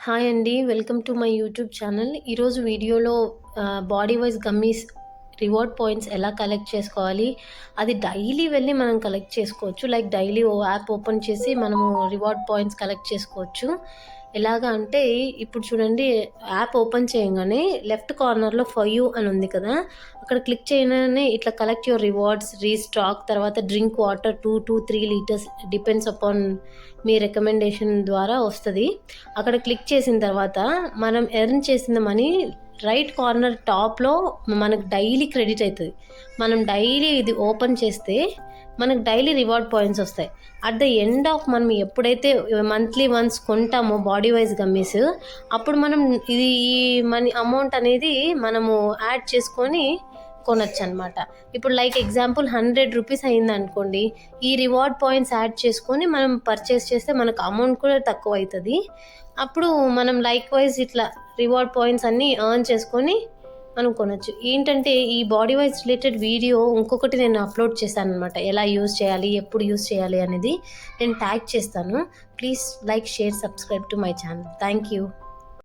Hi అండి. Welcome to my YouTube channel. ఈరోజు వీడియోలో body wise gummies reward points ఎలా కలెక్ట్ చేసుకోవాలి, అది డైలీ వెళ్ళి మనం కలెక్ట్ చేసుకోవచ్చు. లైక్ డైలీ ఓ యాప్ ఓపెన్ చేసి మనము రివార్డ్ పాయింట్స్ కలెక్ట్ చేసుకోవచ్చు. ఎలాగా అంటే ఇప్పుడు చూడండి, యాప్ ఓపెన్ చేయగానే లెఫ్ట్ కార్నర్లో ఫర్ యూ అని ఉంది కదా, అక్కడ క్లిక్ చేయగానే ఇట్లా కలెక్ట్ యువర్ రివార్డ్స్, రీస్టాక్, తర్వాత drink water 2 to 3 litres depends upon me recommendation ద్వారా వస్తుంది. అక్కడ క్లిక్ చేసిన తర్వాత మనం ఎర్న్ చేసిన మనీ రైట్ కార్నర్ టాప్లో మనకు డైలీ క్రెడిట్ అవుతుంది. మనం డైలీ ఇది ఓపెన్ చేస్తే మనకు డైలీ రివార్డ్ పాయింట్స్ వస్తాయి. అట్ ద ఎండ్ ఆఫ్ మనం ఎప్పుడైతే మంత్లీ వన్స్ కొంటామో బాడీ వైజ్ గమ్మీస్, అప్పుడు మనం ఇది ఈ మనీ అమౌంట్ అనేది మనము యాడ్ చేసుకొని కొనొచ్చు అనమాట. ఇప్పుడు లైక్ ఎగ్జాంపుల్ 100 రూపీస్ అయింది అనుకోండి, ఈ రివార్డ్ పాయింట్స్ యాడ్ చేసుకొని మనం పర్చేస్ చేస్తే మనకు అమౌంట్ కూడా తక్కువ అవుతుంది. అప్పుడు మనం లైక్ వైజ్ ఇట్లా రివార్డ్ పాయింట్స్ అన్నీ ఎర్న్ చేసుకొని మనం కొనొచ్చు. ఏంటంటే ఈ బాడీ వైజ్ రిలేటెడ్ వీడియో ఇంకొకటి నేను అప్లోడ్ చేశాను అనమాట, ఎలా యూజ్ చేయాలి, ఎప్పుడు యూజ్ చేయాలి అనేది నేను ట్యాగ్ చేస్తాను. Please like, share, subscribe to my channel. Thank you.